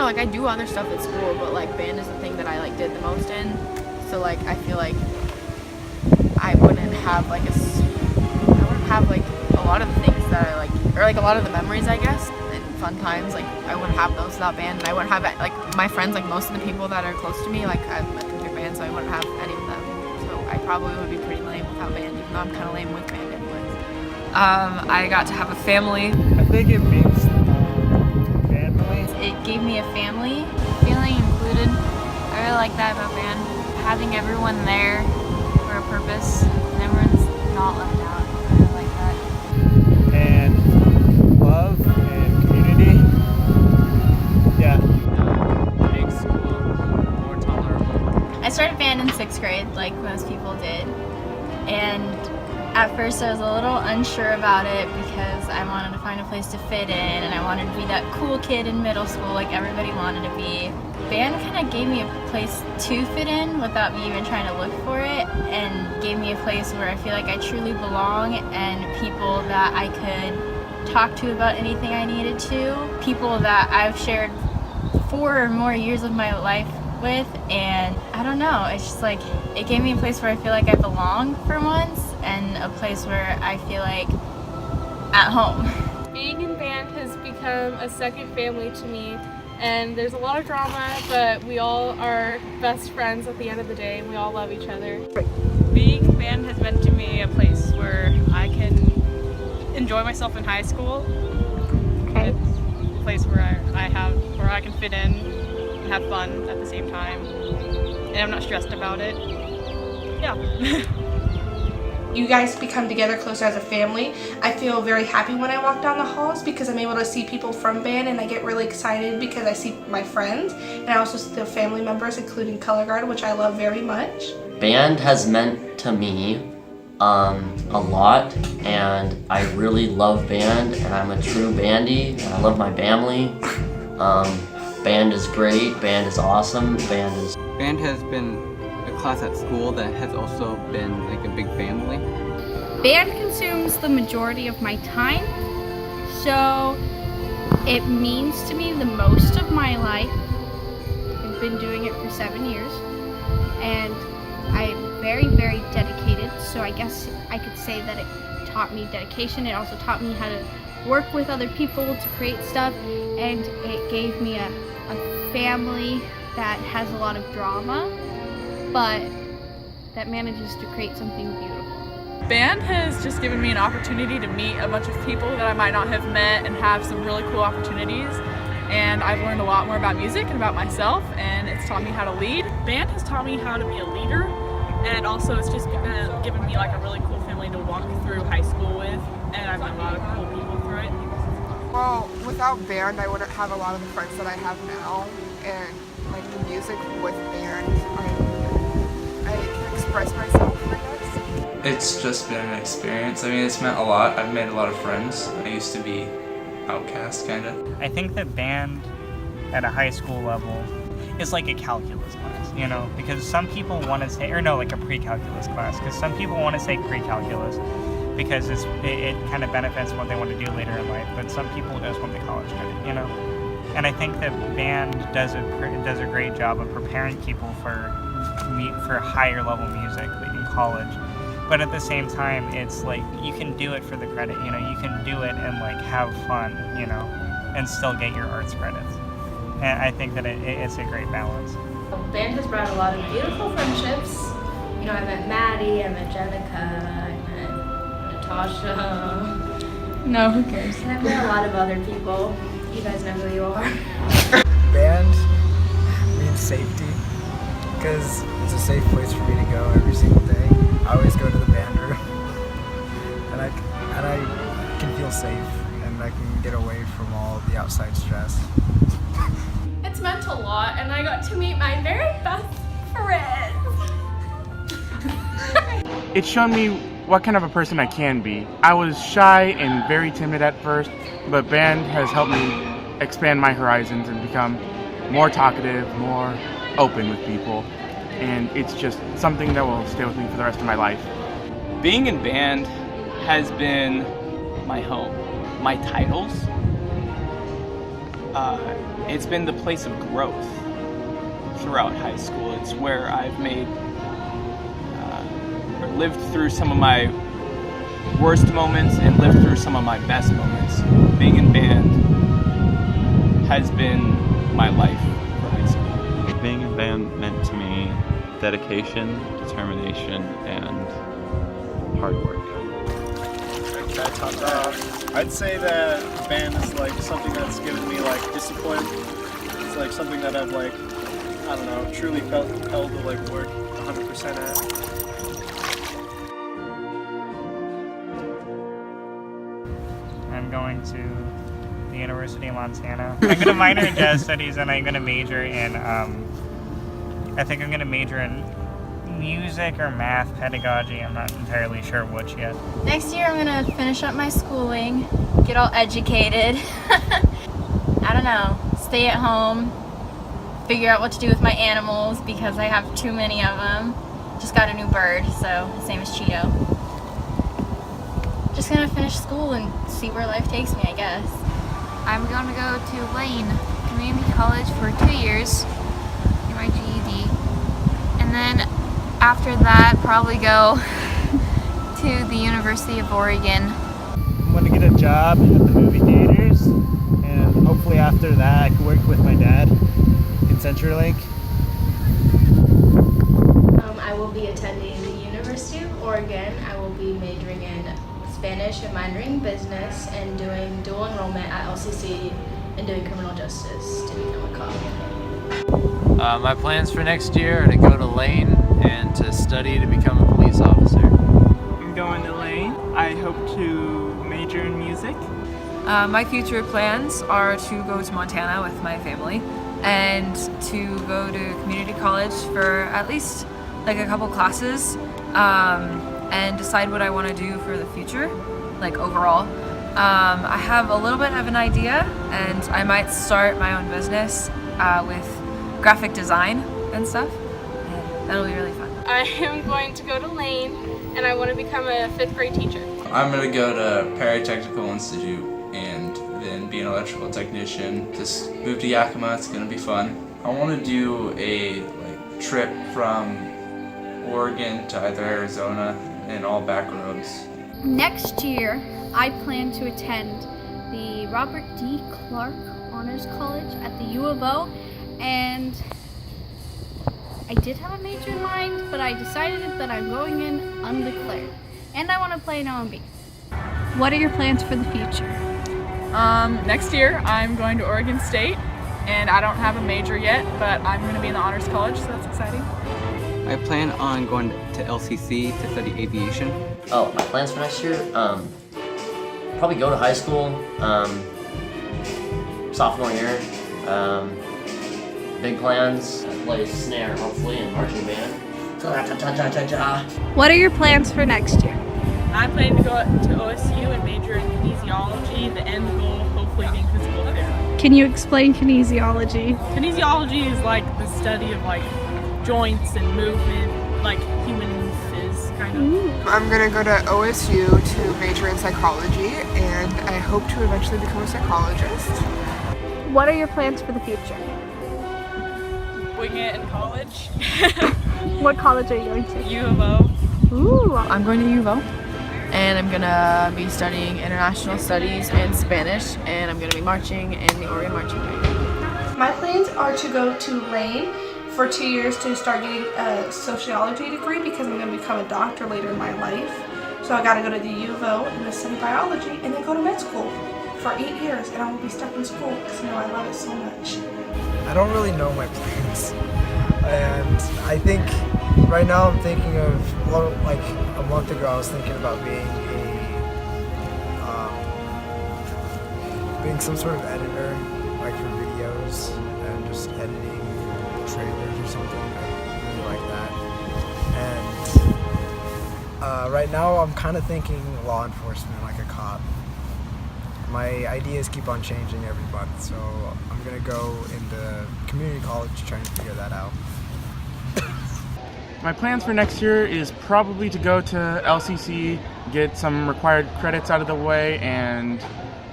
like I do other stuff at school, but like band is the thing that I like did the most in. So like I feel like I wouldn't have like like a lot of the things that I like, or like a lot of the memories I guess and fun times, like I wouldn't have those without band, and I wouldn't have like my friends, like most of the people that are close to me, like I've met them through band, so I wouldn't have any of them. So I probably would be pretty lame without band, even though I'm kind of lame with band anyways. I got to have a family. I think it means family. It gave me a family, feeling included. I really like that about band. Having everyone there for a purpose and everyone's not left out. I really like that. And love and community. Yeah. Makes school more tolerable. I started band in 6th grade, like most people did. And at first I was a little unsure about it because I wanted to find a place to fit in and I wanted to be that cool kid in middle school like everybody wanted to be. Band kind of gave me a place to fit in without me even trying to look for it, and gave me a place where I feel like I truly belong and people that I could talk to about anything I needed to. People that I've shared 4 or more years of my life with, and I don't know, it's just like it gave me a place where I feel like I belong for once, and a place where I feel like at home. Being in band has become a second family to me, and there's a lot of drama, but we all are best friends at the end of the day, and we all love each other. Being in band has been to me a place where I can enjoy myself in high school. Okay. It's a place where I can fit in and have fun at the same time, and I'm not stressed about it. Yeah. You guys become together closer as a family. I feel very happy when I walk down the halls because I'm able to see people from band, and I get really excited because I see my friends, and I also see the family members, including color guard, which I love very much. Band has meant to me a lot, and I really love band, and I'm a true bandy, and I love my family. Band is great, band is awesome, Band has been a class at school that has also been like a big family. Band consumes the majority of my time, so it means to me the most of my life. I've been doing it for 7 years, and I'm very, very dedicated, so I guess I could say that it taught me dedication. It also taught me how to work with other people to create stuff, and it gave me a family that has a lot of drama, but that manages to create something beautiful. Band has just given me an opportunity to meet a bunch of people that I might not have met and have some really cool opportunities. And I've learned a lot more about music and about myself, and it's taught me how to lead. Band has taught me how to be a leader, and also it's just given me like a really cool family to walk through high school with, and I've met a lot of cool people through it. Well, without band, I wouldn't have a lot of the friends that I have now, and like the music with band, I can express myself, I guess. It's just been an experience. I mean, it's meant a lot. I've made a lot of friends. I used to be outcast, kind of. I think that band at a high school level is like a calculus class, you know, because some people want to say, or no, like a pre-calculus class, because some people want to say pre-calculus because it kind of benefits what they want to do later in life, but some people just want the college credit, you know. And I think that band does a great job of preparing people for higher level music in college. But at the same time, it's like you can do it for the credit, you know, you can do it and like have fun, you know, and still get your arts credits. And I think that it's a great balance. Band has brought a lot of beautiful friendships. You know, I met Maddie, I met Jenica, I met Natasha. No, who cares? And I've met a lot of other people. You guys know who you are. Band means safety, because it's a safe place for me to go every single day. I always go to the band room, and I can feel safe, and I can get away from all the outside stress. It's meant a lot, and I got to meet my very best friend. It's shown me what kind of a person I can be. I was shy and very timid at first, but band has helped me expand my horizons and become more talkative, more open with people. And it's just something that will stay with me for the rest of my life. Being in band has been my home. My titles, it's been the place of growth throughout high school. It's where I've made or lived through some of my worst moments and lived through some of my best moments. Being in band has been my life for high school. Being in band meant to me dedication, determination, and hard work. I'd say that band is like something that's given me like discipline. It's like something that I've like, I don't know, truly felt compelled to like work 100% at. I'm going to the University of Montana. I'm going to minor in jazz studies, and I'm going to major in, I think I'm going to major in music or math pedagogy. I'm not entirely sure which yet. Next year I'm gonna finish up my schooling, get all educated. I don't know, stay at home, figure out what to do with my animals because I have too many of them. Just got a new bird, so his name is Cheeto. Just gonna finish school and see where life takes me, I guess. I'm going to go to Lane Community College for 2 years, get my GED, and then after that probably go to the University of Oregon. I'm going to get a job at the movie theaters, and hopefully after that I can work with my dad in CenturyLink. I will be attending the University of Oregon. I will be majoring in Spanish and minoring in business and doing dual enrollment at LCC and doing criminal justice to become a cop. My plans for next year are to go to Lane and to study to become a police officer. I'm going to Lane. I hope to major in music. My future plans are to go to Montana with my family and to go to community college for at least like a couple classes and decide what I want to do for the future, like overall. I have a little bit of an idea, and I might start my own business with graphic design and stuff. And that'll be really fun. I am going to go to Lane, and I want to become a 5th grade teacher. I'm going to go to Perry Technical Institute and then be an electrical technician. Just move to Yakima, it's going to be fun. I want to do a trip from Oregon to either Arizona and all back roads. Next year, I plan to attend the Robert D. Clark Honors College at the U of O, and I did have a major in mind, but I decided that I'm going in undeclared, and I want to play an OMB. What are your plans for the future? Next year I'm going to Oregon State, and I don't have a major yet, but I'm going to be in the Honors College, so that's exciting. I plan on going to LCC to study aviation. Oh, my plans for next year? Probably go to high school, sophomore year. Big plans. I play snare, hopefully, in marching band. What are your plans for next year? I plan to go to OSU and major in kinesiology, the end goal hopefully being physical therapy. Can you explain kinesiology? Kinesiology is like the study of like joints and movement, like human phys, kind of. I'm gonna go to OSU to major in psychology, and I hope to eventually become a psychologist. What are your plans for the future? Wing it in college. What college are you going to? U of O. Ooh. I'm going to U of O, and I'm gonna be studying international studies and Spanish, and I'm gonna be marching in the Oregon Marching Band. My plans are to go to Lane for 2 years to start getting a sociology degree because I'm going to become a doctor later in my life. So I got to go to the U of O and study biology and then go to med school for 8 years, and I will be stuck in school because I love it so much. I don't really know my plans, and I think right now I'm thinking of, well, like a month ago I was thinking about being being some sort of editor, like for videos and just editing trailers or something. I really like that. And right now I'm kind of thinking law enforcement, like a cop. My ideas keep on changing every month, so I'm gonna go into community college trying to figure that out. My plans for next year is probably to go to LCC, get some required credits out of the way, and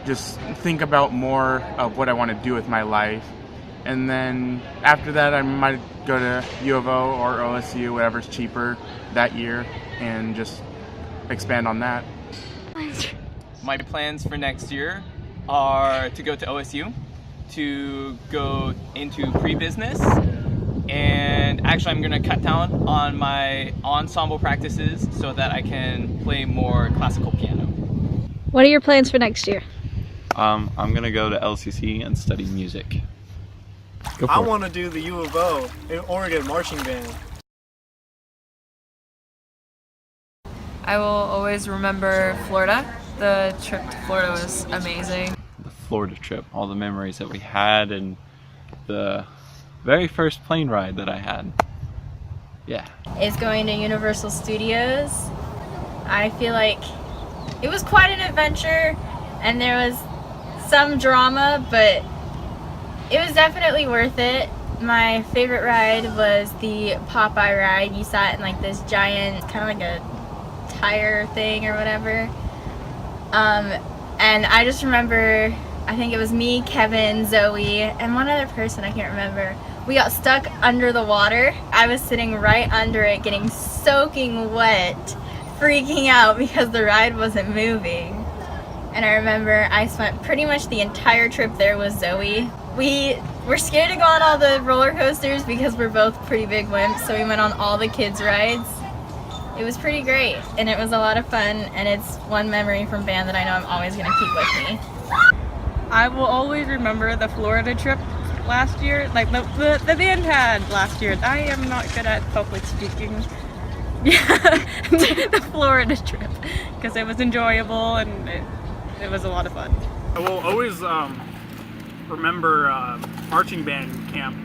just think about more of what I want to do with my life. And then after that, I might go to U of O or OSU, whatever's cheaper that year, and just expand on that. My plans for next year are to go to OSU, to go into pre-business, and actually I'm going to cut down on my ensemble practices so that I can play more classical piano. What are your plans for next year? I'm going to go to LCC and study music. Go for I it. want to do the U of O in Oregon marching band. I will always remember Florida. The trip to Florida was amazing. The Florida trip, all the memories that we had, and the very first plane ride that I had. Yeah. Is going to Universal Studios. I feel like it was quite an adventure and there was some drama, but it was definitely worth it. My favorite ride was the Popeye ride. You sat in like this giant, kind of like a tire thing or whatever. And I just remember, I think it was me, Kevin, Zoe, and one other person, I can't remember. We got stuck under the water. I was sitting right under it, getting soaking wet, freaking out because the ride wasn't moving. And I remember I spent pretty much the entire trip there with Zoe. We were scared to go on all the roller coasters because we're both pretty big wimps, so we went on all the kids' rides. It was pretty great, and it was a lot of fun, and it's one memory from band that I know I'm always going to keep with me. I will always remember the Florida trip last year, like the band had last year. I am not good at public speaking. Yeah, the Florida trip, because it was enjoyable and it was a lot of fun. I will always remember marching band camp,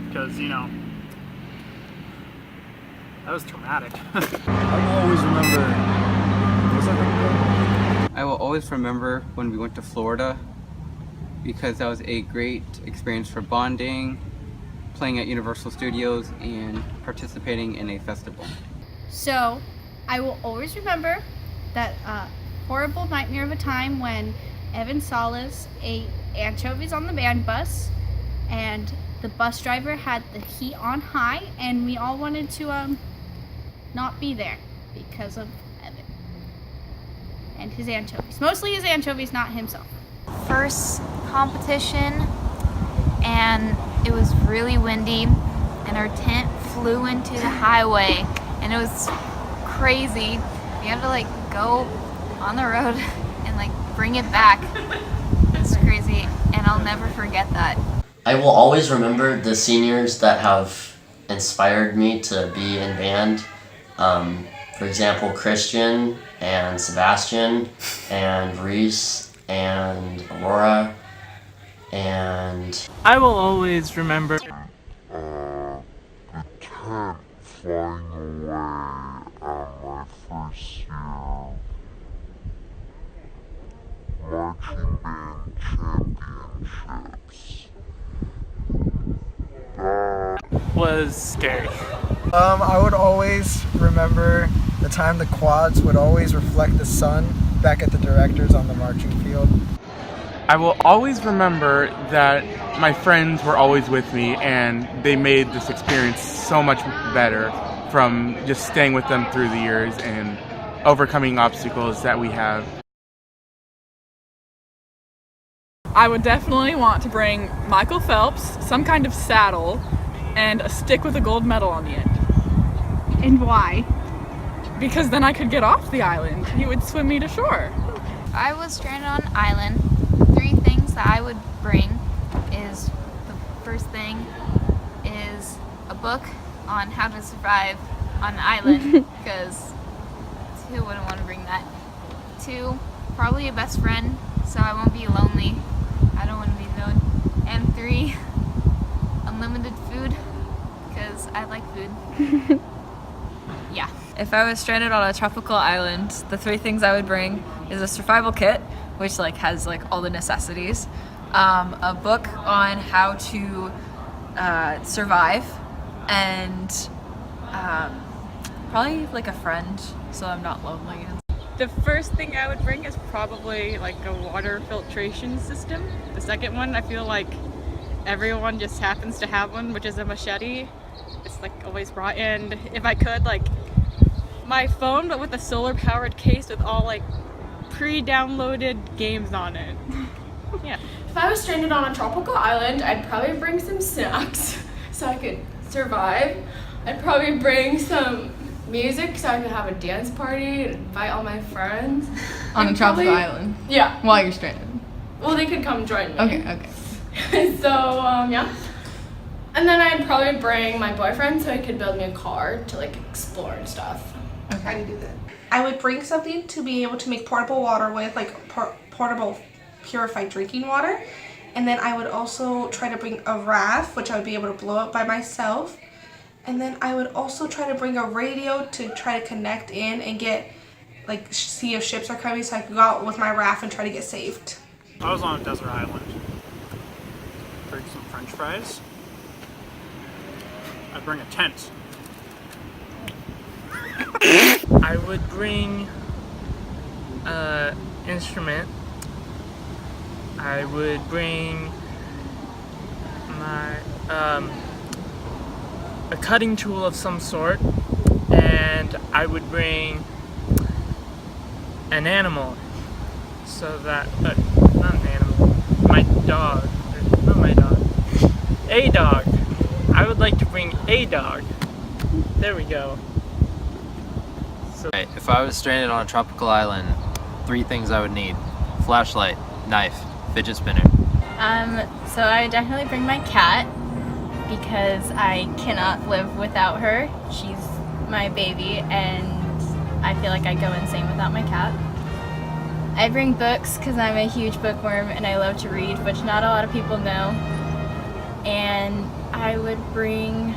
because, you know, that was traumatic. I will always remember. I will always remember when we went to Florida, because that was a great experience for bonding, playing at Universal Studios, and participating in a festival. So, I will always remember that horrible nightmare of a time when Evan Salas ate anchovies on the band bus, and the bus driver had the heat on high, and we all wanted to not be there because of Evan and his anchovies. Mostly his anchovies, not himself. First competition, and it was really windy, and our tent flew into the highway, and it was crazy. We had to like go on the road and like bring it back. It's crazy, and I'll never forget that. I will always remember the seniors that have inspired me to be in band. For example, Christian and Sebastian and Reese and Aurora, and I will always remember the tent flying away at my first year marching band championships. was scary. I would always remember the time the quads would always reflect the sun back at the directors on the marching field. I will always remember that my friends were always with me, and they made this experience so much better from just staying with them through the years and overcoming obstacles that we have. I would definitely want to bring Michael Phelps, some kind of saddle, and a stick with a gold medal on the end. And why? Because then I could get off the island. He would swim me to shore. If I was stranded on an island, 3 things that I would bring is, the first thing is a book on how to survive on an island, because who wouldn't want to bring that? 2, probably a best friend, so I won't be lonely. I don't want to be alone. And 3, unlimited food, because I like food. Yeah. If I was stranded on a tropical island, the 3 things I would bring is a survival kit, which like has like all the necessities, a book on how to survive, and probably like a friend, so I'm not lonely. The first thing I would bring is probably like a water filtration system. The second one, I feel like everyone just happens to have one, which is a machete. It's like always brought in. If I could, like my phone, but with a solar powered case with all like pre-downloaded games on it. Yeah. If I was stranded on a tropical island, I'd probably bring some snacks so I could survive. I'd probably bring some music so I could have a dance party and invite all my friends. On a And tropical probably- island? Yeah. While you're stranded? Well, they could come join me. Okay. So, yeah. And then I'd probably bring my boyfriend so he could build me a car to like explore and stuff. How do you do that? I would bring something to be able to make portable water with, like portable purified drinking water. And then I would also try to bring a raft, which I would be able to blow up by myself. And then I would also try to bring a radio to try to connect in and get, like, see if ships are coming so I could go out with my raft and try to get saved. I was on a desert island. Bring some French fries. I'd bring a tent. I would bring an instrument. I would bring my a cutting tool of some sort, and I would bring an animal, so that not an animal, my dog, not my dog, a dog. I would like to bring a dog. There we go. Right, if I was stranded on a tropical island, 3 things I would need: flashlight, knife, fidget spinner. So I would definitely bring my cat because I cannot live without her. She's my baby and I feel like I go insane without my cat. I bring books because I'm a huge bookworm and I love to read, which not a lot of people know. And I would bring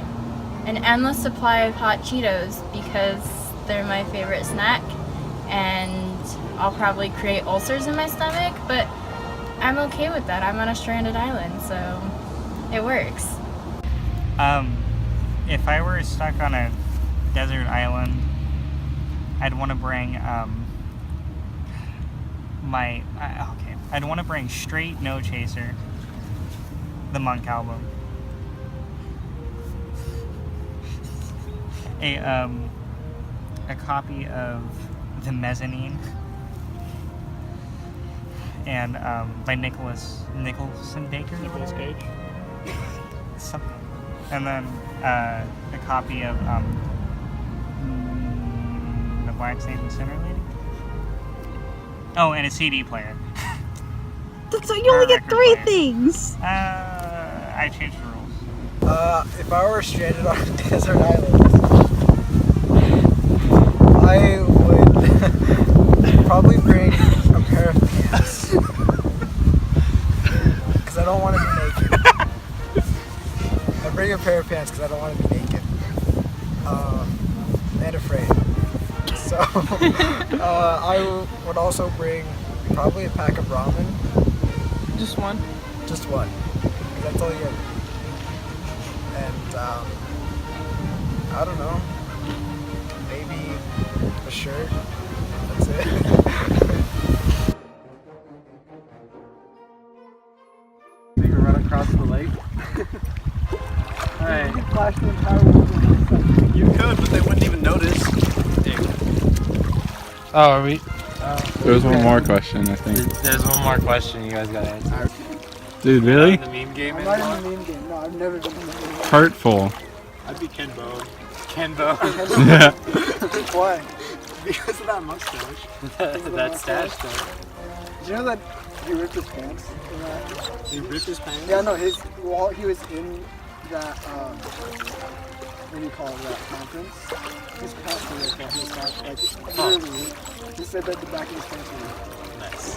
an endless supply of hot Cheetos because they're my favorite snack, and I'll probably create ulcers in my stomach, but I'm okay with that. I'm on a stranded island, so it works. If I were stuck on a desert island, I'd want to bring I'd want to bring Straight No Chaser, the Monk album. A copy of The Mezzanine, and by Nicholas Baker. Nicholas Cage. Something. And then a copy of The Black Saint and Sinner Lady. Oh, and a CD player. So you only get 3 things. I changed the rules. If I were stranded on a desert island, I would probably bring a pair of pants. Because I don't want to be naked. I'd bring a pair of pants because I don't want to be naked. And afraid. So, I would also bring probably a pack of ramen. Just one? Just one. Because that's all you get. And, I don't know. Maybe a shirt. That's it. So you can run across the lake? Alright. You could flash the entire world. You could, but they wouldn't even notice. Oh, are we? There's one more question, I think. There's one more question you guys gotta answer. Dude, really? The meme game I'm not in the meme game. No, I've never been in the meme game. Hurtful. I'd be Kenbo. Kenbo. Yeah. Why? Because of that mustache. that stash though. Did you know that he ripped his pants? He ripped his pants? Yeah, no, while he was in that, what do you call it, that conference, his pants were ripped off his back, like, literally, he said that the back of his pants were ripped. Nice.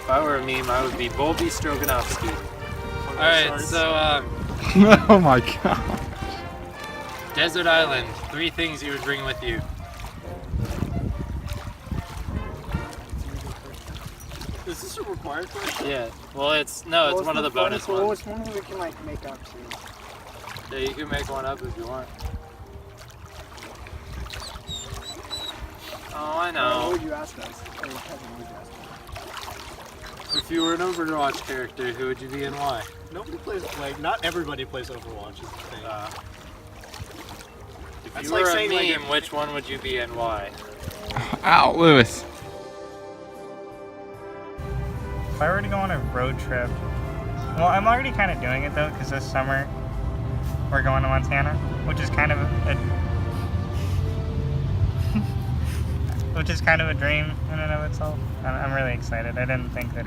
If I were a meme, I would be Bolby Stroganovsky. Alright, so Oh my god. desert island, 3 things you would bring with you. Is this a required question? Yeah. Well, it's one of the bonus ones. Well, it's one we can, like, make up to. Yeah, you can make one up if you want. Oh, I know. What would you ask us? Or Kevin, what would you ask us? If you were an Overwatch character, who would you be and why? Nobody plays, like, not everybody plays Overwatch is the thing. If That's you like were saying, a like, meme, which one would you be and why? Ow, Lewis. If I were to go on a road trip, well, I'm already kind of doing it though, because this summer we're going to Montana, which is kind of a dream in and of itself. I'm really excited. I didn't think that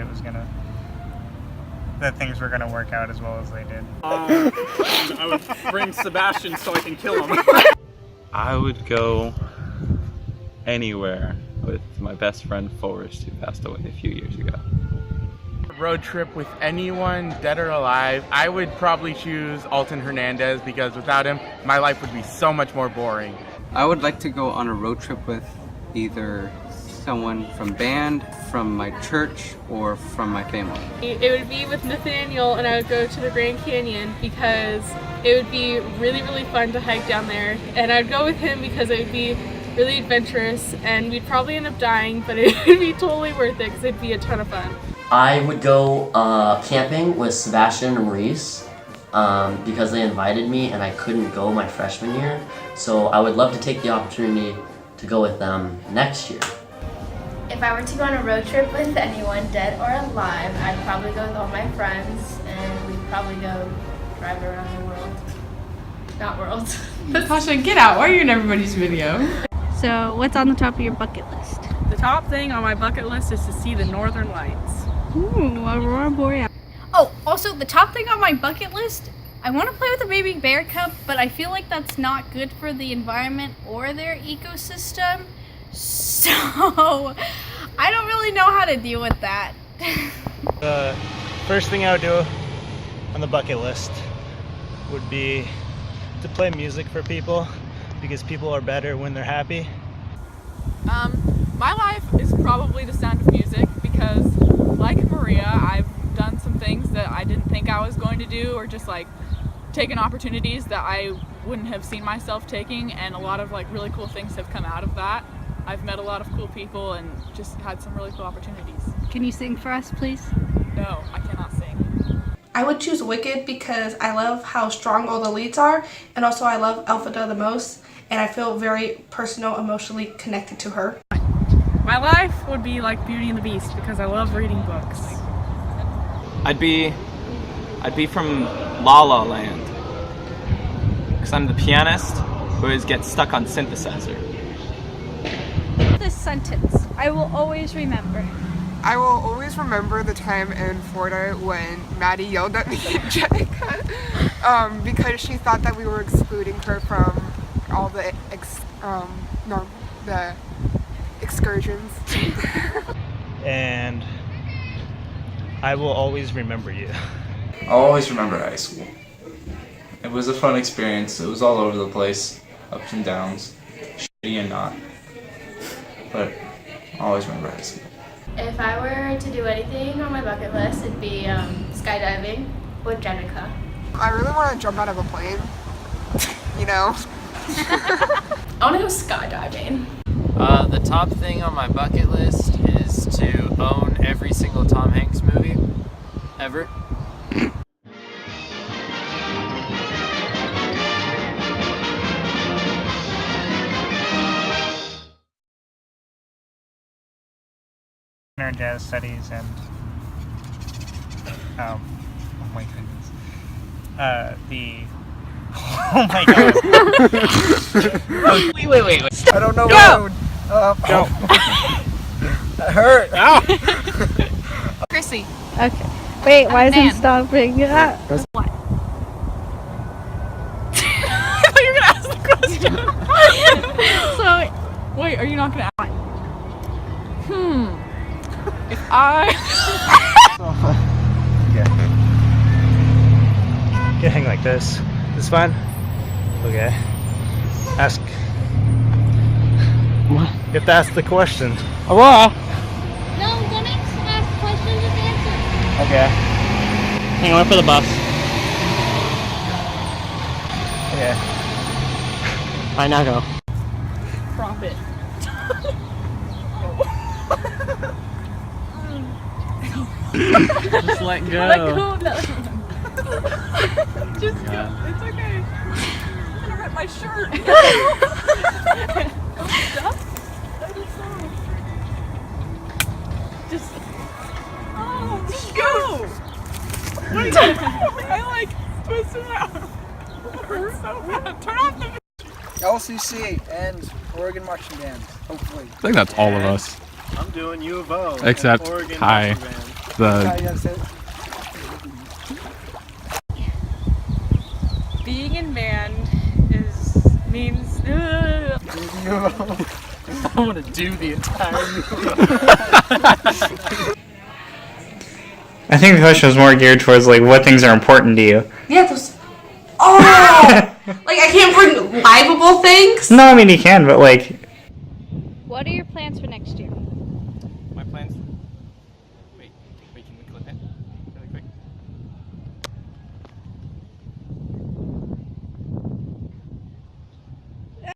that things were gonna work out as well as they did. I would bring Sebastian so I can kill him. I would go anywhere with my best friend Forrest, who passed away a few years ago. Road trip with anyone, dead or alive, I would probably choose Alton Hernandez because without him, my life would be so much more boring. I would like to go on a road trip with either someone from band, from my church, or from my family. It would be with Nathaniel, and I would go to the Grand Canyon because it would be really, really fun to hike down there. And I'd go with him because it would be really adventurous, and we'd probably end up dying, but it would be totally worth it because it'd be a ton of fun. I would go camping with Sebastian and Maurice because they invited me and I couldn't go my freshman year. So I would love to take the opportunity to go with them next year. If I were to go on a road trip with anyone, dead or alive, I'd probably go with all my friends, and we'd probably go drive around the world. Not world. Natasha, get out. Why are you in everybody's video? So, what's on the top of your bucket list? The top thing on my bucket list is to see the Northern Lights. Ooh, Aurora Borealis. Oh, also, the top thing on my bucket list, I want to play with a baby bear cub, but I feel like that's not good for the environment or their ecosystem. So, I don't really know how to deal with that. The first thing I would do on the bucket list would be to play music for people because people are better when they're happy. My life is probably the sound of music because, like Maria, I've done some things that I didn't think I was going to do, or just like taken opportunities that I wouldn't have seen myself taking, and a lot of like really cool things have come out of that. I've met a lot of cool people and just had some really cool opportunities. Can you sing for us, please? No, I cannot sing. I would choose Wicked because I love how strong all the leads are, and also I love Elphaba the most, and I feel very personal, emotionally connected to her. My life would be like Beauty and the Beast because I love reading books. I'd be from La La Land because I'm the pianist who always gets stuck on synthesizer. This sentence, I will always remember. I will always remember the time in Florida when Maddie yelled at me and Jenica because she thought that we were excluding her from all the excursions. And I will always remember you. I'll always remember high school. It was a fun experience. It was all over the place, ups and downs, shitty and not. But I'll always remember high school. If I were to do anything on my bucket list, it'd be skydiving with Jenica. I really want to jump out of a plane, you know. I want to go skydiving. The top thing on my bucket list is to own every single Tom Hanks movie ever. Jazz studies and oh my goodness, oh my god. Wait. I don't know. Go! Go. That hurt. Ow. Chrissy. Okay. Wait, why isn't Dan. it stopping? What? I thought you were gonna ask the question. So, wait, are you not gonna ask? If I You hang like this. This fine? Okay. Ask. What? You have to ask the question. No, don't ask questions, just answer. Okay. Hang on for the bus. Okay. Alright, now go. crop it. Just let go. Let go of that. Just go. It's okay. I'm gonna rip my shirt. Oh, stop. That is so. Just. Oh, just go. What are you doing? I like twisted my arm. It hurts so bad. Turn off the. LCC and Oregon Marching Band, hopefully. I think that's all of us. I'm doing U of O. Except and Oregon hi. Marching Band. Being in band means. I want to do the entire I think the question was more geared towards like what things are important to you. Yeah, those. Oh! Like I can't bring liveable things? No, I mean you can, but like. What are your plans for next year? My plans